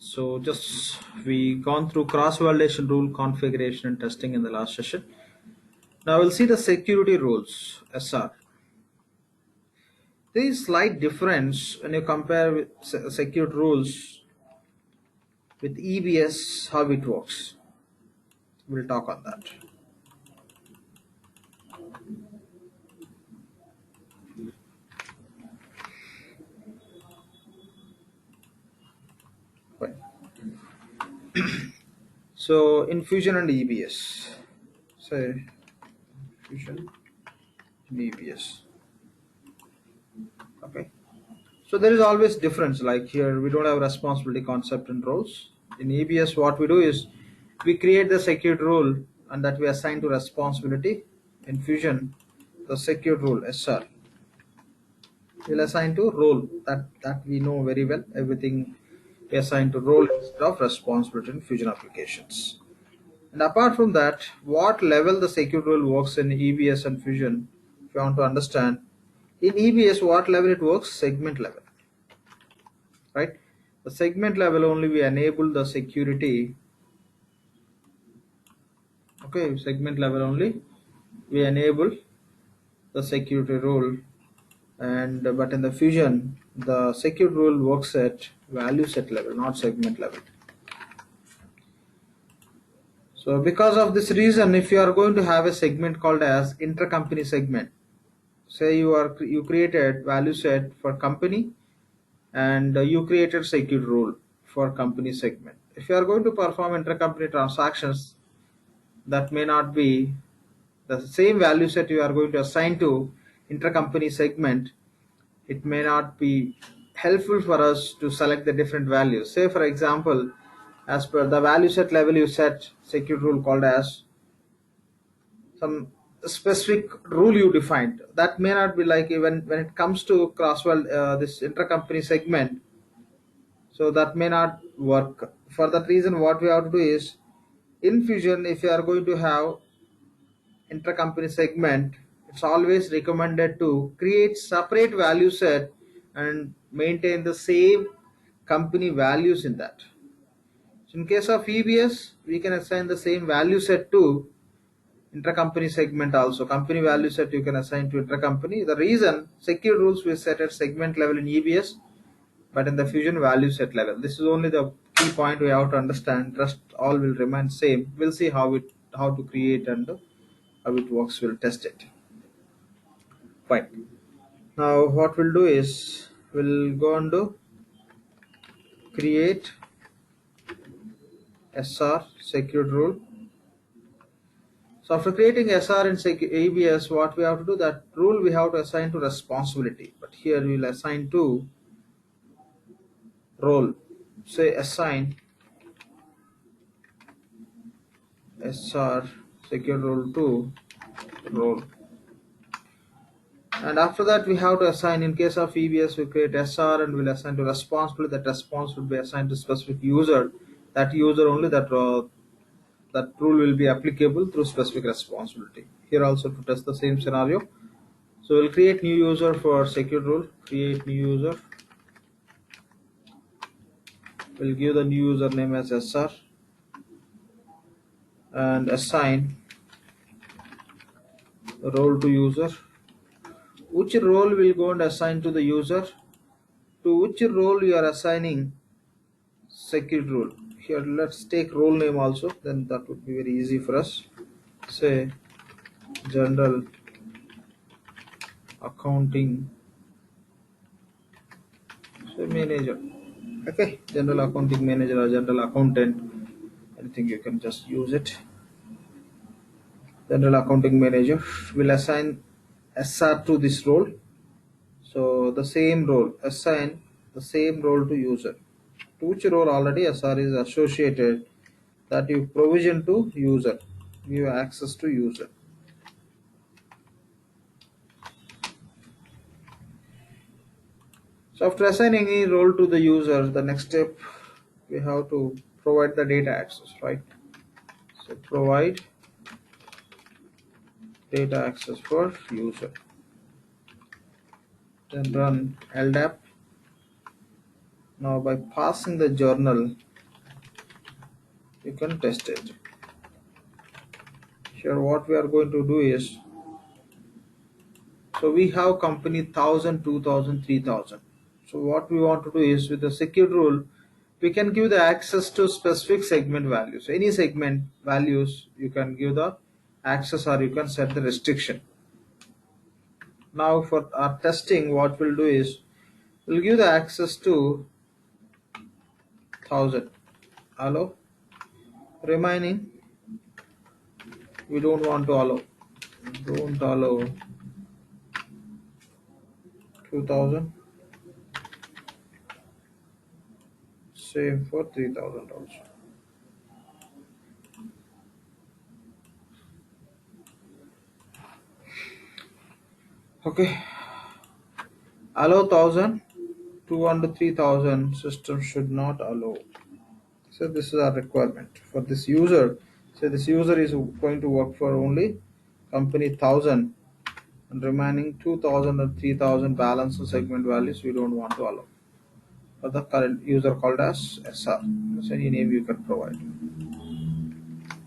So just we gone through cross-validation rule configuration and testing in the last session. Now we'll see the security rules, SR. There is slight difference when you compare with security rules with EBS, how it works. We'll talk on that. Fine. So in Fusion and EBS, say Fusion and EBS. Okay. So there is always difference. Like here, we don't have responsibility concept and roles. In EBS, what we do is we create the security rule and that we assign to responsibility. In Fusion, the security rule SR will assign to role that we know very well. Everything we assign to role instead of responsibility in Fusion applications. And apart from that, what level the security rule works in EBS and Fusion, if you want to understand, in EBS, what level it works? Segment level. Right, the segment level only we enable the security. Okay, segment level only we enable the security rule, and but in the Fusion the security rule works at value set level, not segment level. So because of this reason, if you are going to have a segment called as intercompany segment, say you created value set for company and you created security rule for company segment. If you are going to perform intercompany transactions, that may not be the same value set you are going to assign to intercompany segment. It may not be helpful for us to select the different values. Say for example, as per the value set level, you set security rule called as some specific rule you defined. That may not be like even when it comes to this intercompany segment. So that may not work. For that reason, what we have to do is in Fusion, if you are going to have intercompany segment, it's always recommended to create separate value set and maintain the same company values in that. So in case of EBS, we can assign the same value set to intercompany segment also. Company value set you can assign to intercompany. The reason secure rules we set at segment level in EBS, but in the Fusion value set level. This is only the key point we have to understand. Rest all will remain same. We'll see how to create and how it works. We'll test it. Fine. Now what we'll do is we'll go on to create SR security rule. So after creating SR in ABS, what we have to do, that rule we have to assign to responsibility. But here we will assign to role. Say assign SR security rule to role. And after that we have to assign, in case of EBS we create SR and we'll assign to responsibility. That response will be assigned to specific user. That user only that rule will be applicable through specific responsibility. Here also to test the same scenario. So we'll create new user for secure rule. Create new user. We'll give the new user name as SR and assign role to user. Which role will go and assign to the user? To which role you are assigning security rule? Here let's take role name also, then that would be very easy for us. Say general accounting, say manager. Okay, general accounting manager or general accountant, anything you can just use it. General accounting manager will assign SR to this role. So the same role, assign the same role to user. To which role already SR is associated, that you provision to user, give access to user. So after assigning any role to the user, the next step we have to provide the data access, right? So provide data access for user. Then run LDAP. Now by passing the journal, You can test it. Here what we are going to do is, so we have company 1000, 2000, 3000. So what we want to do is, with the secure rule, we can give the access to specific segment values. Any segment values you can give the access, or you can set the restriction. Now for our testing, what we'll do is, we'll give the access to 1000. Allow. Remaining, we don't want to allow. Don't allow 2000. Same for 3000 also. Okay. Allow 1000. 200, 3000 system should not allow. So this is our requirement for this user. So this user is going to work for only company 1000, and remaining 2000 or 3000 balance and segment values we don't want to allow. For the current user called as SR. That's any name you can provide.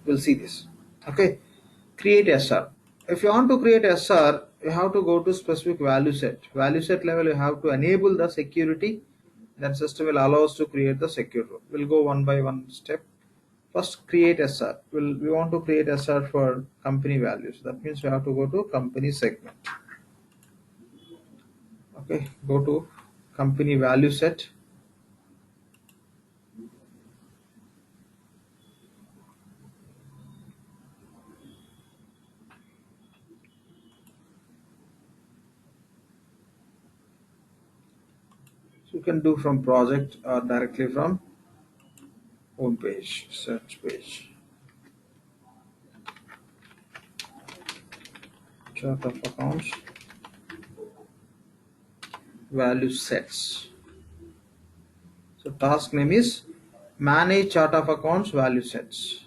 We'll see this. Okay. Create SR. If you want to create SR, you have to go to specific value set. Value set level, you have to enable the security. Then system will allow us to create the secure rule. We'll go one by one step. First, create SR. We want to create SR for company values. That means we have to go to company segment. Okay, go to company value set. So you can do from project or directly from home page, search page. Chart of accounts, value sets. So task name is manage chart of accounts value sets.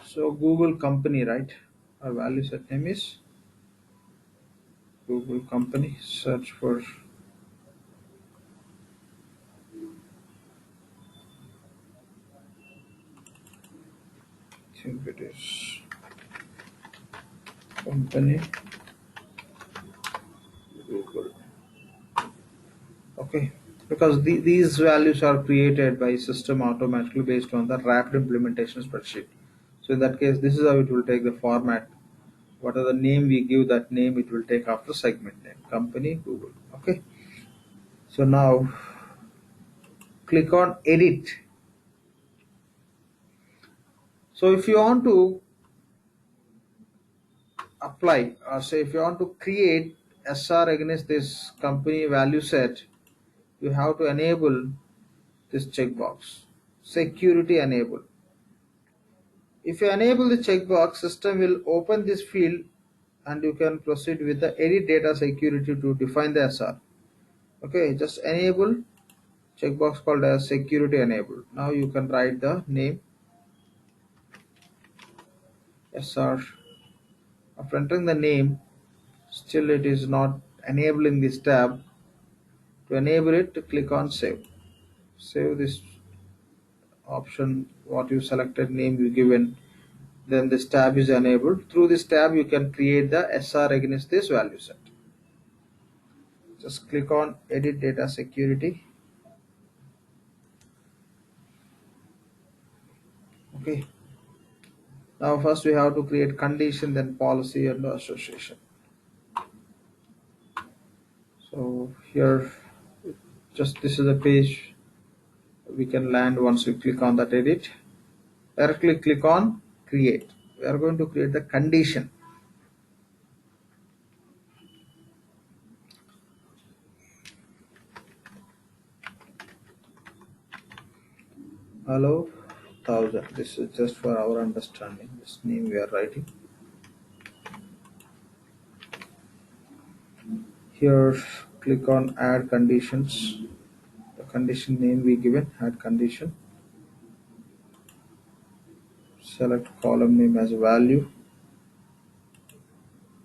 So Google company, right? Our value set name is Google company. Search for, I think it is company Google. Okay, because these values are created by system automatically based on the wrapped implementation spreadsheet. So in that case, this is how it will take the format. What are the name we give, that name it will take after segment name, company Google. Okay, so now click on edit. So if you want to apply, or say if you want to create SR against this company value set, you have to enable this checkbox, security enable. If you enable the checkbox, system will open this field and you can proceed with the edit data security to define the SR. Okay, just enable checkbox called as security enable. Now you can write the name SR. After entering the name, still it is not enabling this tab. To enable it, click on save. Save this option, what you selected, name you given. Then this tab is enabled. Through this tab, you can create the SR against this value set. Just click on edit data security. Okay. Now first we have to create condition, then policy and association. So here, just this is a page we can land once we click on that edit. Directly click on create. We are going to create the condition. Hello 1000. This is just for our understanding. This name we are writing. Here click on add conditions. The condition name we given, add condition. Select column name as value.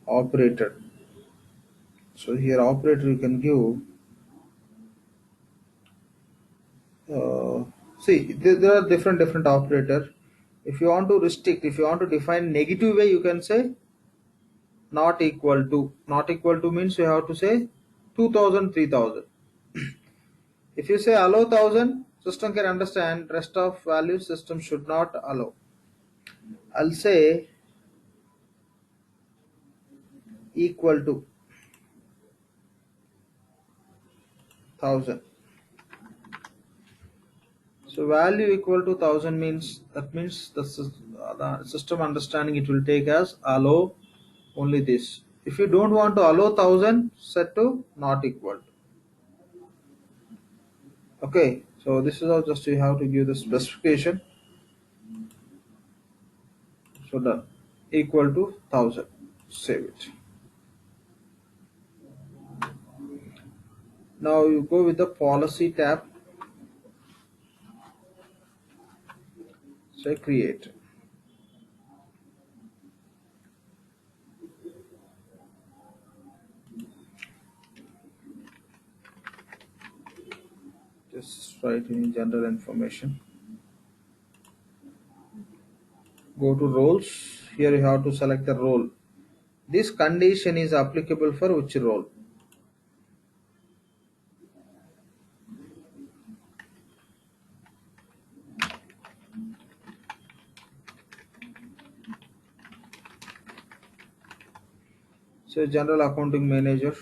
Operator. So here operator you can give See, there are different operator. If you want to restrict, if you want to define negative way, you can say not equal to. Not equal to means you have to say 2000, 3000. If you say allow 1000, system can understand rest of values system should not allow. I'll say equal to 1000. So value equal to 1000 means that means the system understanding it will take as allow only this. If you don't want to allow 1000, set to not equal to. Okay, so this is how just you have to give the specification. So done. Equal to 1000. Save it. Now you go with the policy tab. Say create. Just write in general information. Go to roles. Here you have to select the role. This condition is applicable for which role? So general accounting manager.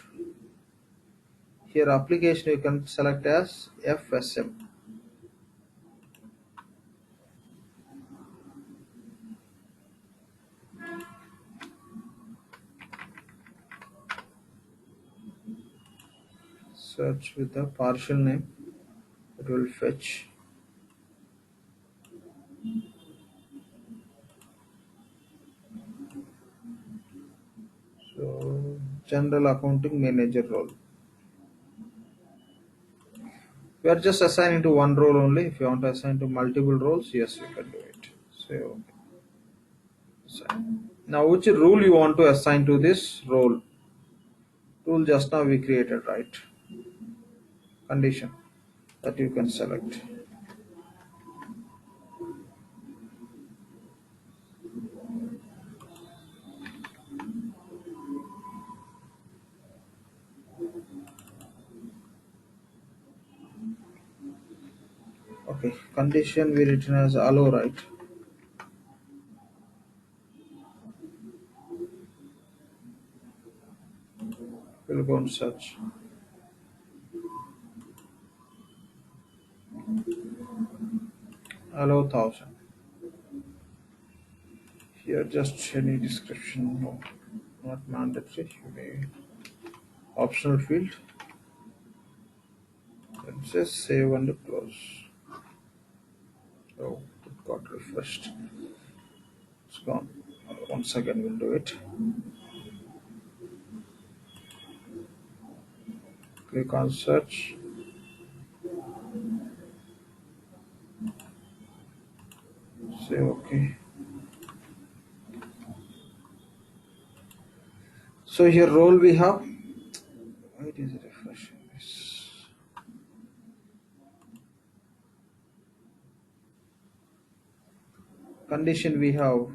Here application you can select as FSM. Search with the partial name. It will fetch. So general accounting manager role. We are just assigning to one role only. If you want to assign to multiple roles, yes, you can do it. So okay. Assign. Now which rule you want to assign to this role? Rule just now we created, right? Condition that you can select. Okay, condition we written as allow, right? We'll go and search. Allow 1000. Here just any description, no, not mandatory. You may optional field. It says save and close. Oh, it got refreshed. It's gone. Once again, we'll do it. Click on search. Say okay. So here role we have. Why it is refreshing this? Condition we have.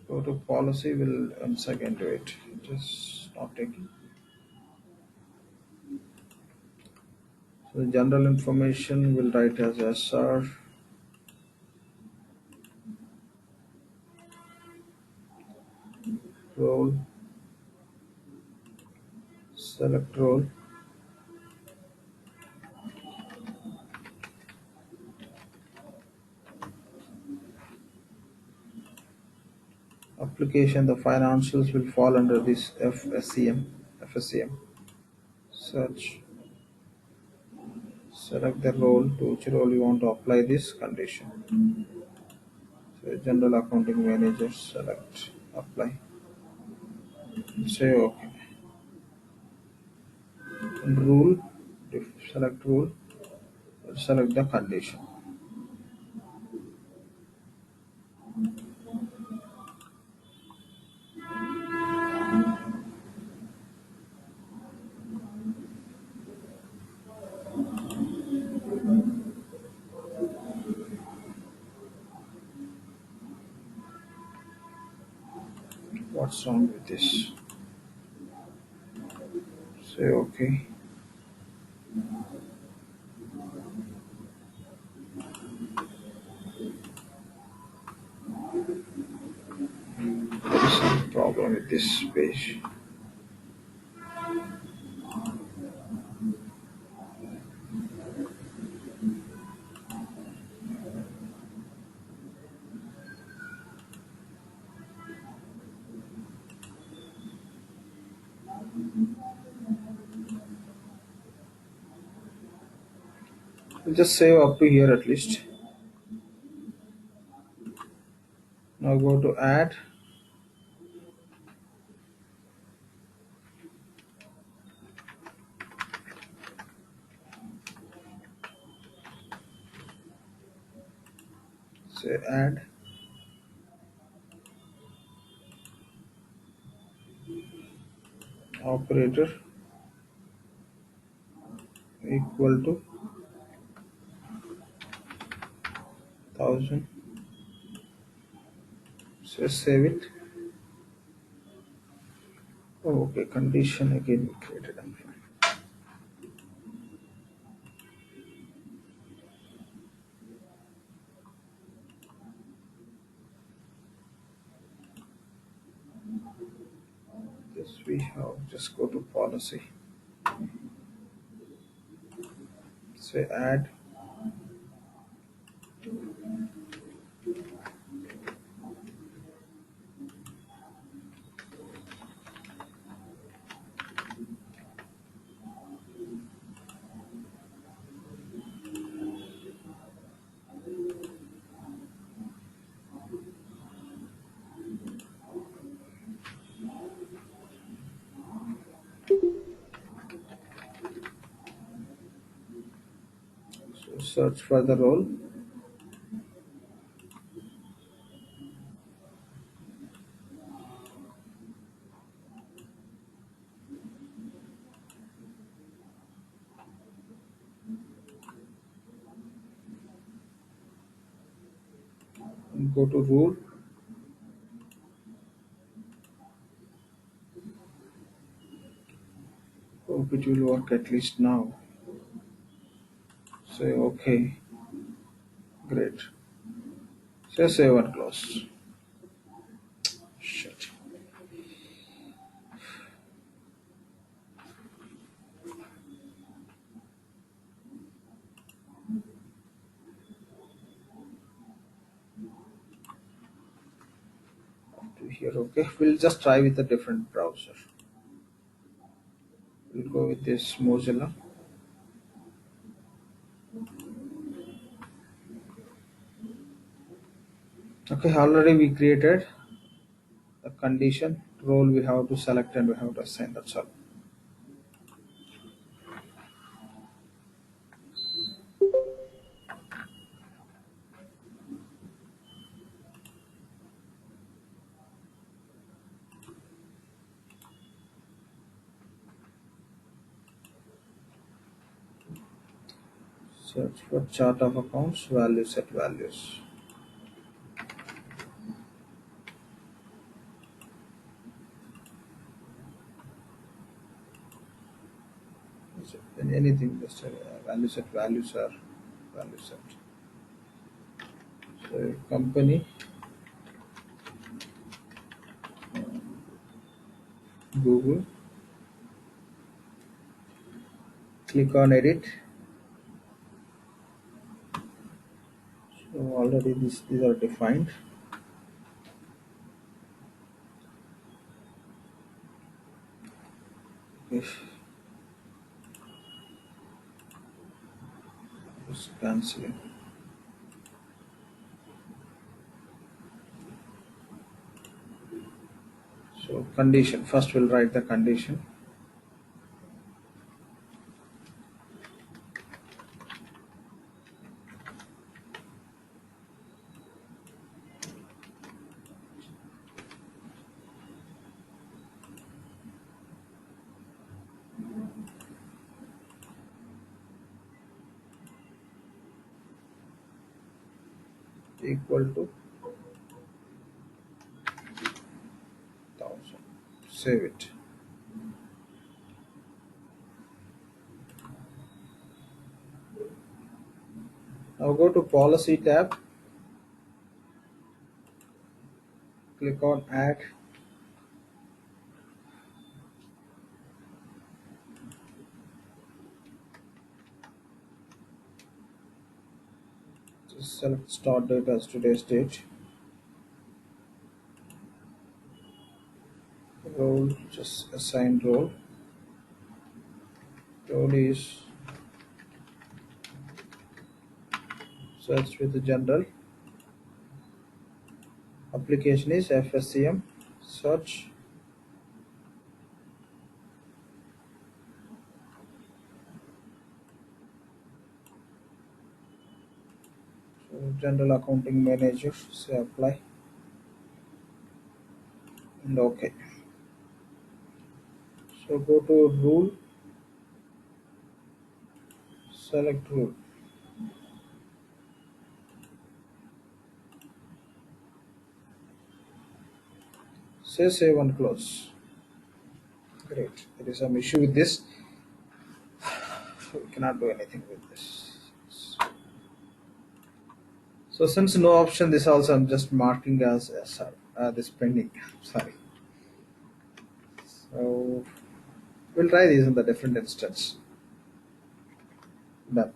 Go to policy. Will once again do it. Just not taking. So general information will write as SR. Role. Select role. Application, the financials will fall under this FSCM. Search. Select the role, to which role you want to apply this condition. So general accounting manager, select, apply. Say okay. And rule, select rule, select the condition. What's wrong with this? Say okay. There is some problem with this page. We'll just save up to here at least. Now go to add. Say add operator equal to 1000. So save it. Oh, okay, condition again we created. I'm fine. This we have. Just go to policy. Say add. So search for the role. And go to rule. Hope it will work at least now. Say okay. Great. Say save and close. Shit. Up to here. Okay. We'll just try with a different browser. We'll go with this Mozilla. Okay. Already we created the condition role we have to select and we have to assign. That's all. Search for chart of accounts, value set values. So, anything, just value set values are value set. So company, Google, click on edit. So already these are defined. Okay. Just canceling. So condition, first we'll write the condition. Equal to 1000. save it. Now go to policy tab, click on add. Just select start date as today's date. Role, just assign role. Role is search with the general. Application is FSCM. Search. So general accounting manager. Say apply and OK. So go to rule. Select rule. Say save and close. Great. There is some issue with this. We cannot do anything with this. So since no option, this also I'm just marking as this pending. Sorry. So we'll try these in the different instance. Done.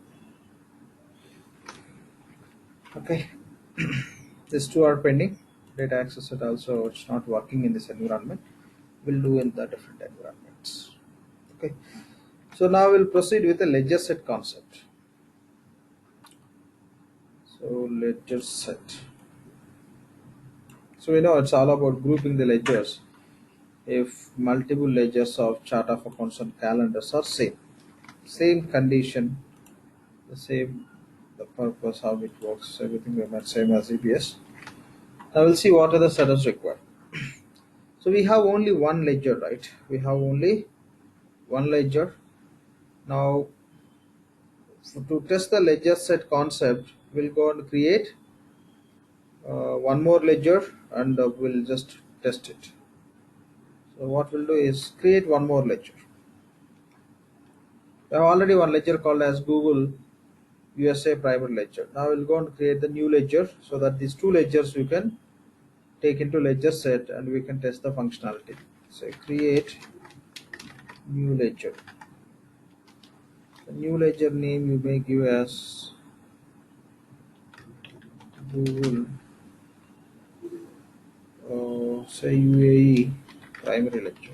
Okay. These two are pending. Data access it also it's not working in this environment. We'll do in the different environments. Okay. So now we'll proceed with the ledger set concept. So ledger set. So we know it's all about grouping the ledgers. If multiple ledgers of chart of accounts and calendars are same condition, the purpose, how it works, everything remains same as EBS. Now we'll see what are the setups required. So we have only one ledger, right? We have only one ledger. Now to test the ledger set concept, we'll go and create one more ledger and we'll just test it. So what we'll do is create one more ledger. We have already one ledger called as Google USA private ledger. Now we'll go and create the new ledger so that these two ledgers you can take into ledger set and we can test the functionality. So create new ledger. The new ledger name you may give as Google say UAE primary ledger.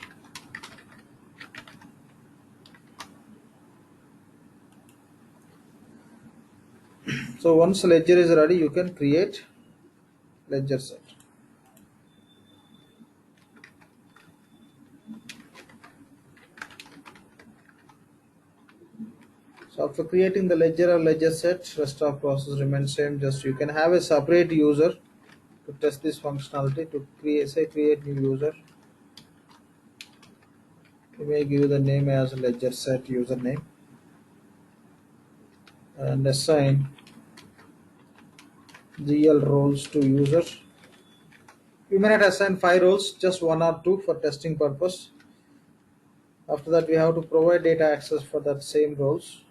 So once ledger is ready, you can create ledger set. So after creating the ledger or ledger set, rest of process remains same. Just you can have a separate user to test this functionality. To create new user. You may give the name as ledger set username and assign GL roles to user. You may not assign 5 roles, just 1 or 2 for testing purpose. After that, we have to provide data access for that same roles.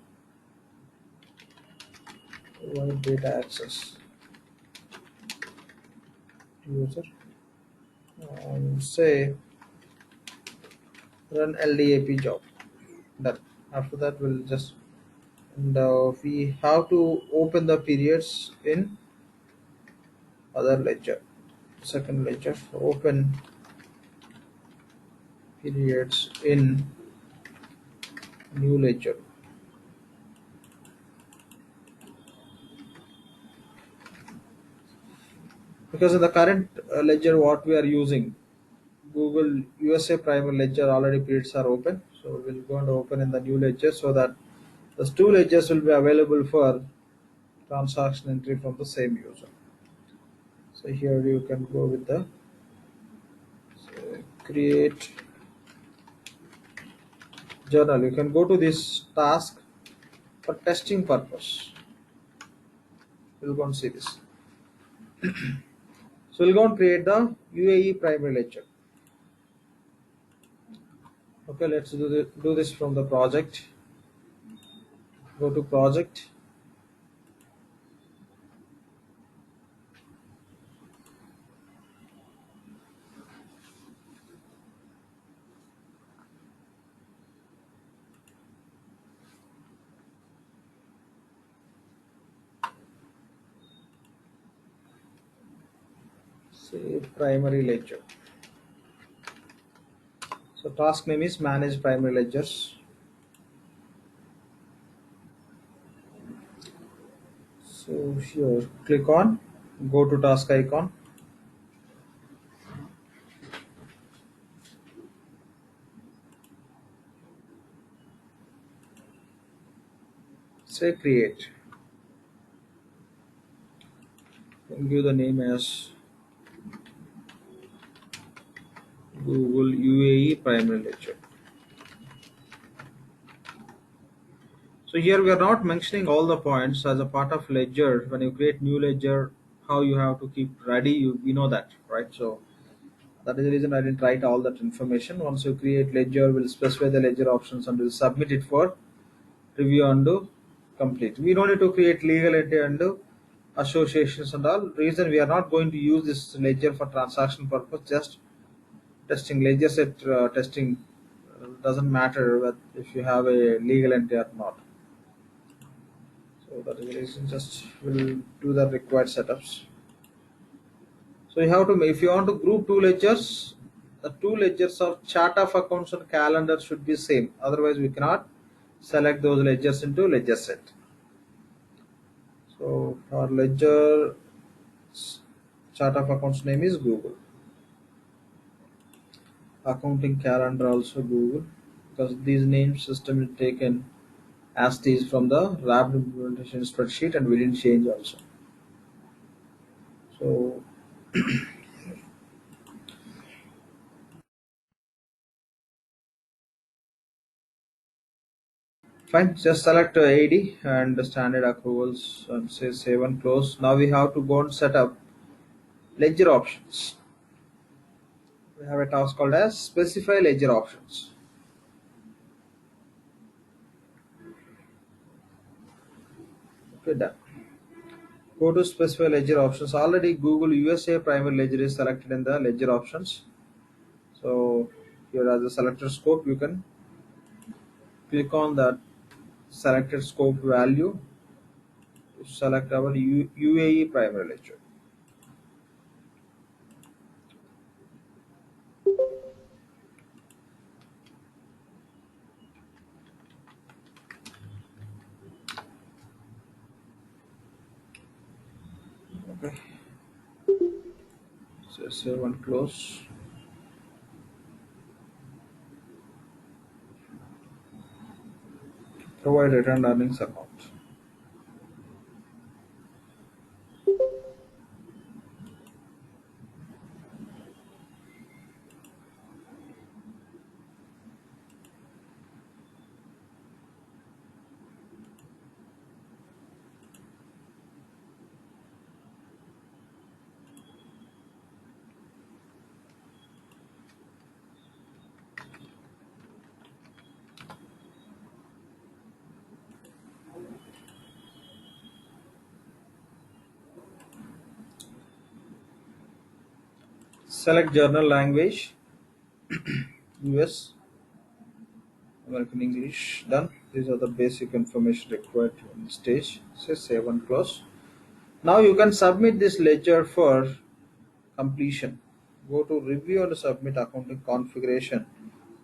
Provide data access to user. Say run LDAP job. Done. After that, we'll just and we have to open the periods in other ledger. Second ledger, open periods in new ledger. Because in the current ledger what we are using, Google USA primary ledger already periods are open. So we'll go and open in the new ledger so that the two ledgers will be available for transaction entry from the same user. So here you can go with the create journal. You can go to this task for testing purpose. We'll go and see this. So we'll go and create the UAE primary ledger. Okay, let's do this from the project. Go to project, say primary ledger. So task name is manage primary ledgers. So here, click on, go to task icon, say create, and give the name as Google UAE primary ledger. So here we are not mentioning all the points as a part of ledger. When you create new ledger, how you have to keep ready, we know that, right? So that is the reason I didn't write all that information. Once you create ledger, we'll specify the ledger options and we'll submit it for review and do complete. We don't need to create legal entity and do associations and all. Reason we are not going to use this ledger for transaction purpose, just testing ledger set testing doesn't matter if you have a legal entity or not. So that is the reason just will do the required setups. So you have to, if you want to group two ledgers, the two ledgers of chart of accounts and calendar should be same. Otherwise, we cannot select those ledgers into ledger set. So our ledger chart of accounts name is Google. Accounting calendar also Google, because these names system is taken as these from the wrapped implementation spreadsheet and we didn't change also. So fine, just select AD and standard approvals and say save and close. Now we have to go and set up ledger options. We have a task called as specify ledger options. Okay, done. Go to specify ledger options. Already Google USA primary ledger is selected in the ledger options. So here as a selector scope, you can click on that selected scope value to select our UAE primary ledger. Okay, so save and close. Provide return earnings account. Select journal language, US, American English. Done. These are the basic information required on the stage. Say save and close. Now you can submit this ledger for completion. Go to review and submit accounting configuration.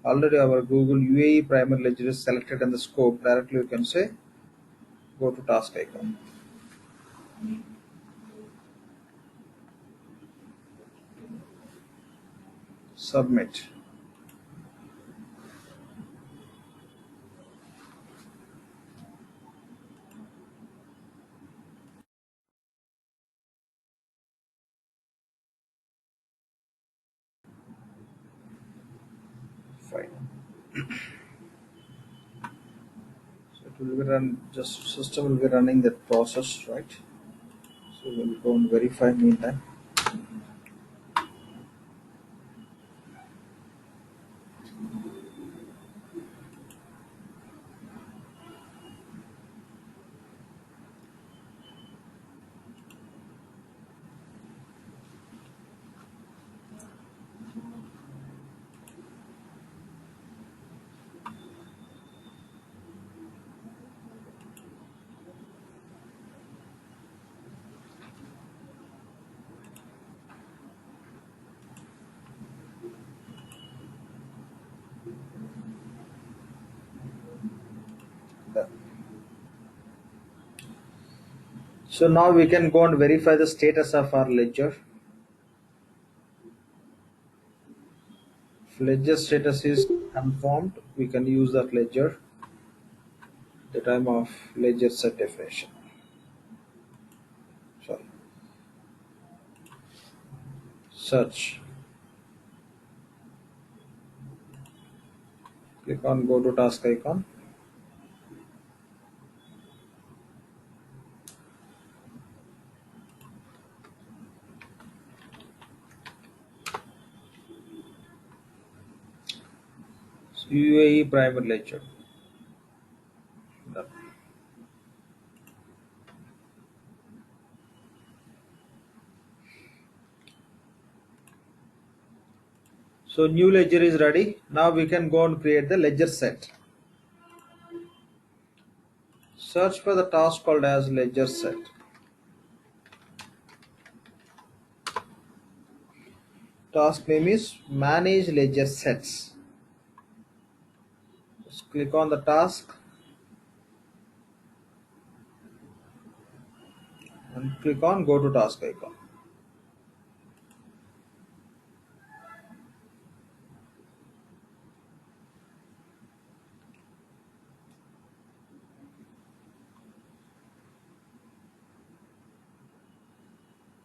Already our Google UAE primary ledger is selected in the scope. Directly you can say go to task icon. Submit. Fine. So it will be run, just system will be running that process, right? So we'll go and verify meantime. So now we can go and verify the status of our ledger. If ledger status is confirmed, we can use that ledger at the time of ledger set definition. Sorry, search. Click on go to task icon. UAE primary ledger. Done. So new ledger is ready. Now we can go and create the ledger set. Search for the task called as ledger set. Task name is manage ledger sets. Just click on the task and click on go to task icon.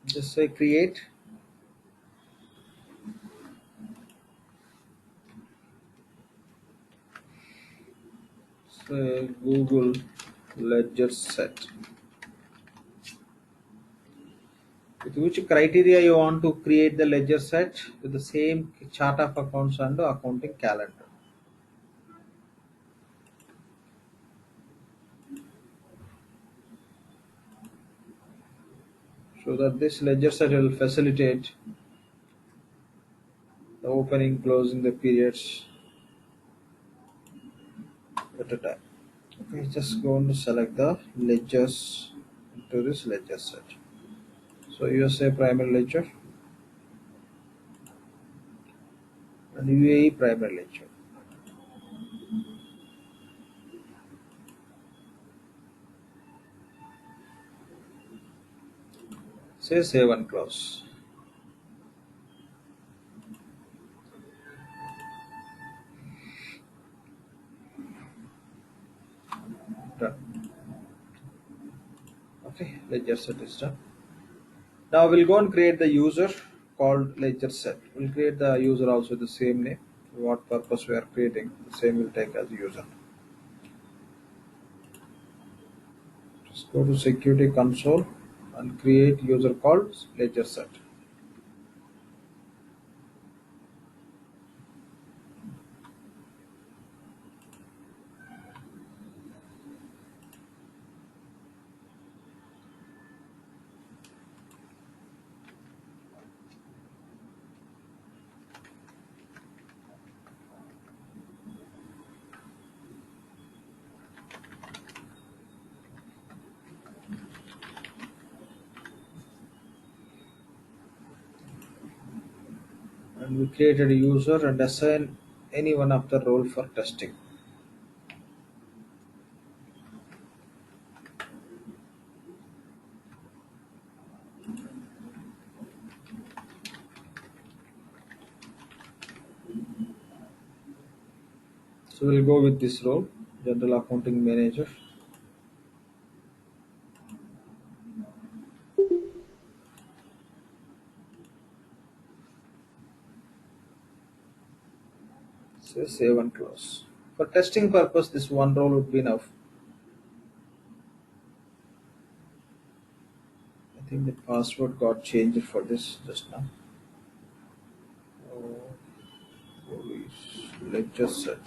Just say create. Say Google ledger set. With which criteria you want to create the ledger set? With the same chart of accounts and accounting calendar. So that this ledger set will facilitate the opening, closing the periods at a time. Okay, just going to select the ledgers into this ledger set. So USA primary ledger and UAE primary ledger. Say save and close. Done. Okay, ledger set is done. Now we'll go and create the user called ledger set. We'll create the user also the same name. For what purpose we are creating, the same will take as user. Just go to security console and create user called ledger set. And we created a user and assign any one of the role for testing. So we'll go with this role, general accounting manager. So save and close. For testing purpose, this one role would be enough. I think the password got changed for this just now. Oh, ledger set.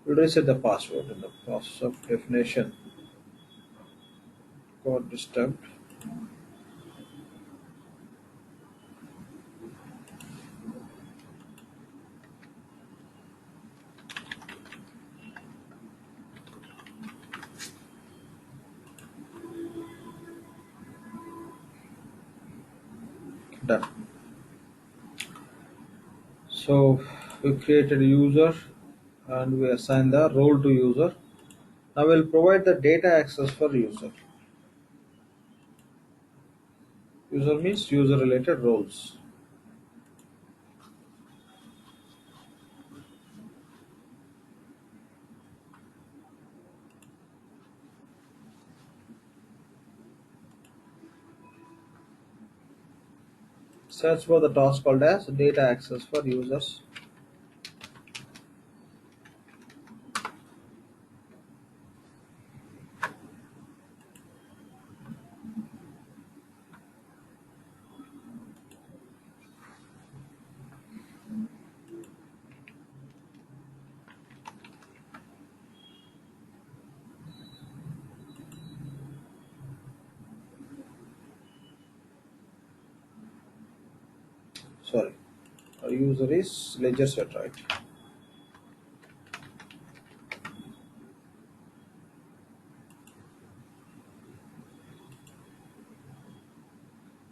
We'll reset the password in the process of definition. Got disturbed. Done. So we created a user and we assign the role to user. Now we'll provide the data access for user. User means user related roles. Search for the task called as data access for users. Sorry, our user is LedgerSet, right?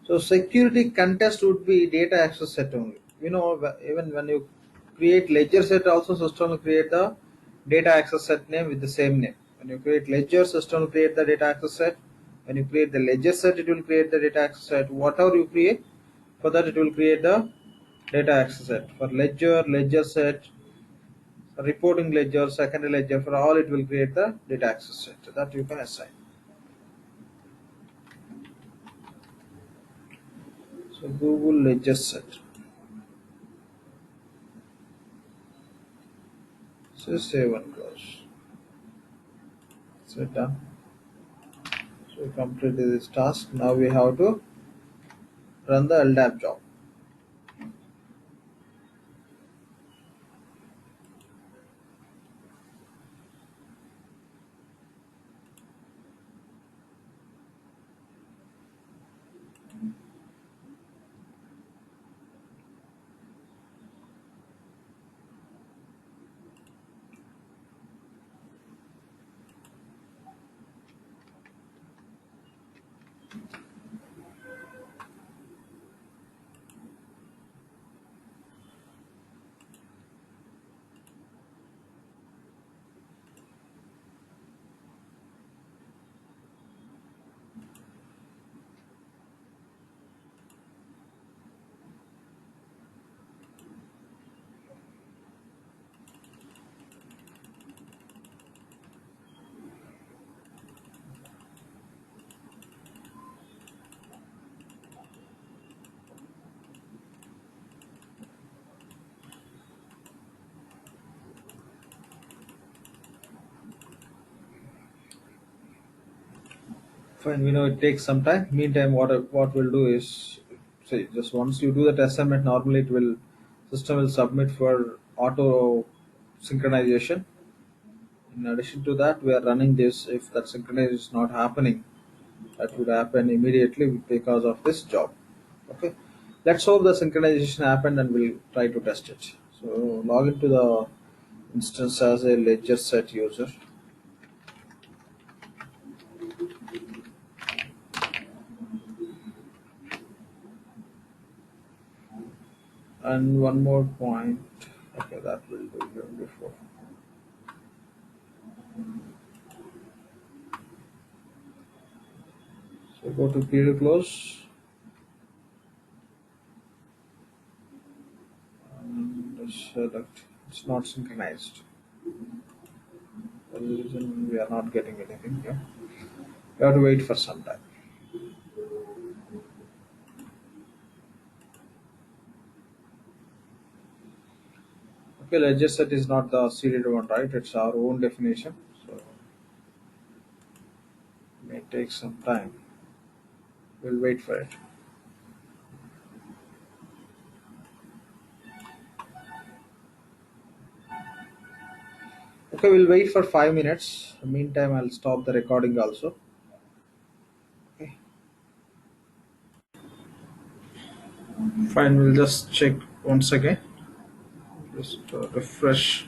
So security context would be data access set only. Even when you create ledger set, also system will create the data access set name with the same name. When you create ledger, system will create the data access set. When you create the ledger set, it will create the data access set. Whatever you create, for that it will create the data access set. For ledger set, reporting ledger, secondary ledger, for all it will create the data access set that you can assign. So Google ledger set. So save and close. So done. So we completed this task. Now we have to run the LDAP job. Fine, we know it takes some time. Meantime, what we'll do is, say, just once you do that assignment, normally it will system will submit for auto synchronization. In addition to that, we are running this. If that synchronization is not happening, that would happen immediately because of this job. Okay, let's hope the synchronization happened, and we'll try to test it. So log into the instance as a ledger set user. And one more point. Okay, that will do even before. So go to period close and select. It's not synchronized. For the reason we are not getting anything here. You have to wait for some time. Okay, ledger set is not the seeded one, right? It's our own definition. So it may take some time. We'll wait for it. Okay, we'll wait for 5 minutes. Meantime, I'll stop the recording also. Okay. Fine, we'll just check once again. Just refresh.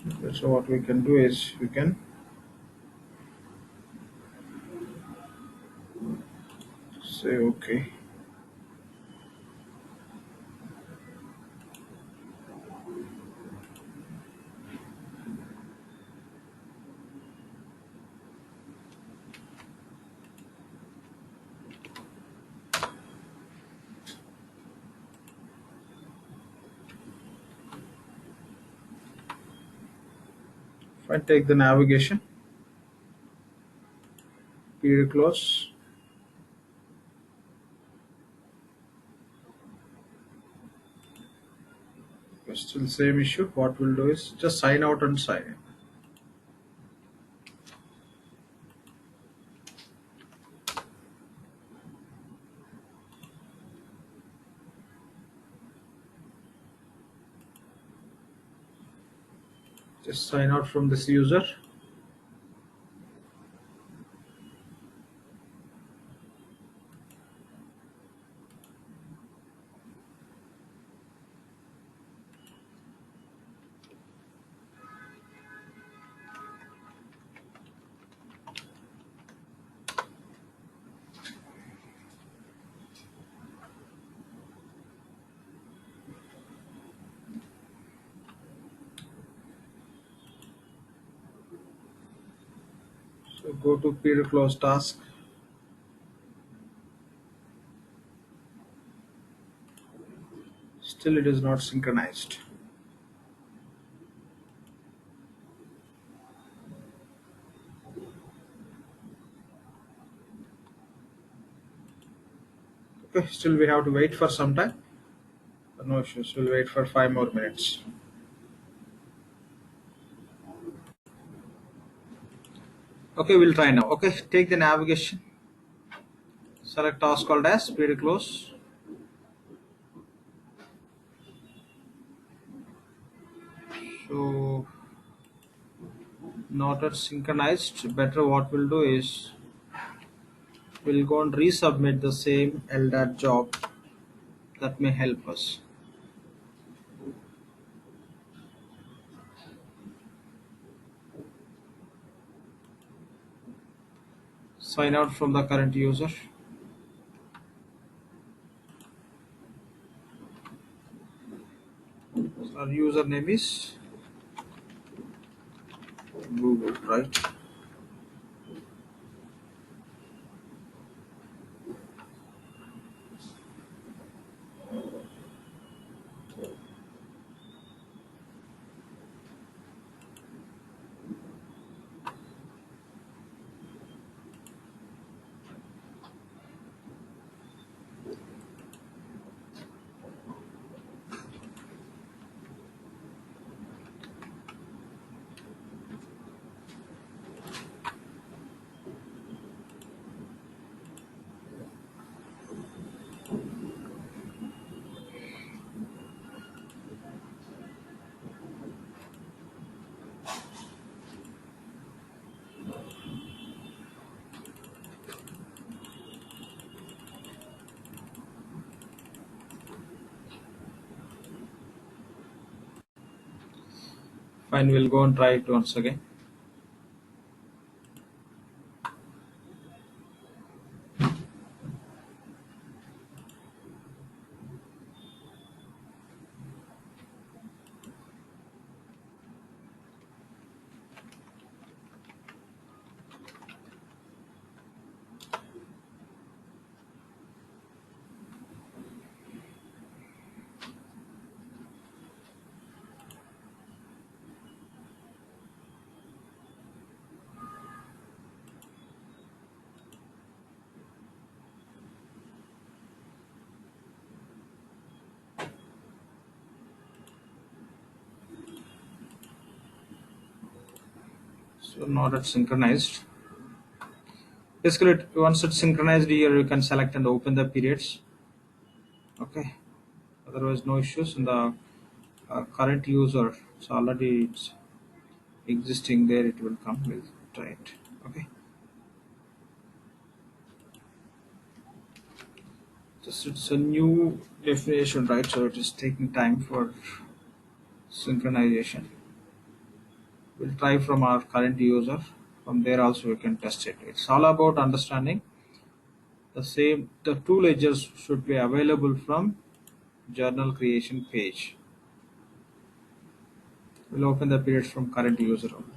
Okay, so what we can do is we can say okay. and take the navigation, period close. Still same issue. What we'll do is just sign out and sign in. Just sign out from this user. So go to period close task. Still it is not synchronized. Okay, still we have to wait for some time. But no issues. We'll wait for 5 more minutes. Okay, we'll try now. Okay, take the navigation. Select task called as period close. So not at synchronized. Better what we'll do is we'll go and resubmit the same LDAT job. That may help us. Sign out from the current user. So our username is Google, right? Fine, we'll go and try it once again. So not at synchronized. Basically, once it's synchronized here, you can select and open the periods. Okay. Otherwise, no issues. In the current user, it's already it's existing there. It will come. We'll try it. Okay. Just it's a new definition, right? So it is taking time for synchronization. We'll try from our current user. From there also we can test it. It's all about understanding the two ledgers should be available from journal creation page. We'll open the periods from current user only.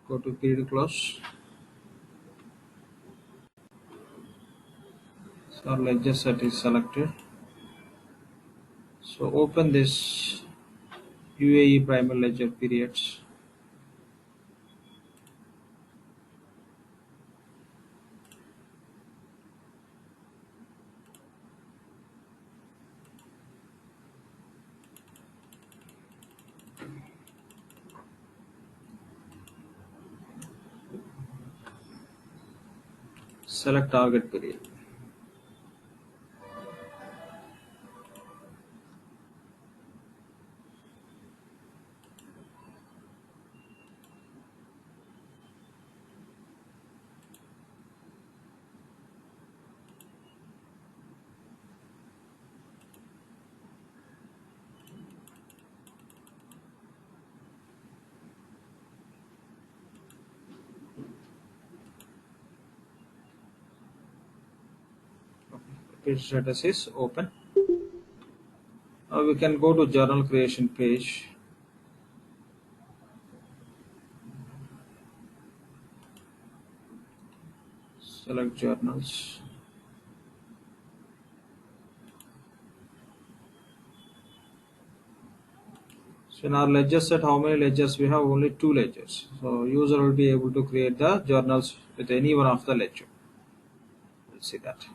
Go to period close. So our ledger set is selected. So open this UAE primary ledger periods. Select target period. Page status is open. Now we can go to journal creation page. Select journals. So in our ledger set, how many ledgers we have? Only 2 ledgers. So user will be able to create the journals with any one of the ledger. We'll see that.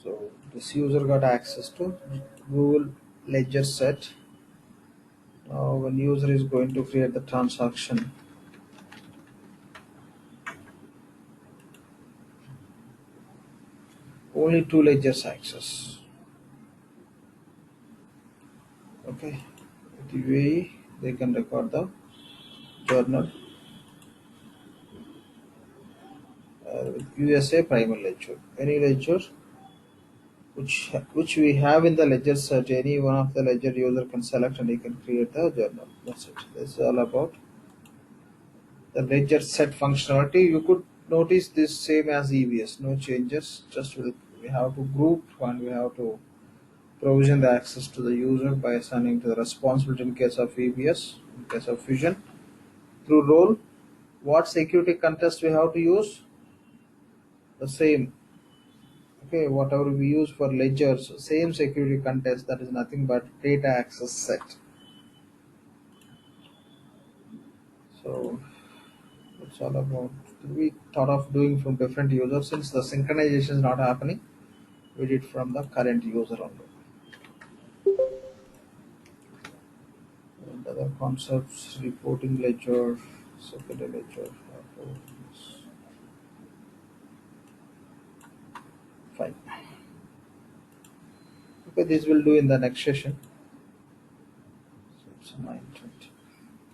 So this user got access to Google ledger set. Now when user is going to create the transaction, only 2 ledgers access. Okay, with UAE they can record the journal. With USA primary ledger, any ledger which we have in the ledger set, any one of the ledger user can select and he can create the journal. That's it. That's all about the ledger set functionality. You could notice this same as EBS, no changes. Just we have to group and we have to provision the access to the user by assigning to the responsibility in case of EBS, in case of Fusion through role. What security context we have to use? The same. Okay, whatever we use for ledgers, same security context, that is nothing but data access set. So it's all about we thought of doing from different users. Since the synchronization is not happening, we did from the current user only. And other concepts, reporting ledger, secondary ledger, fine. Okay, this will do in the next session. So it's 9.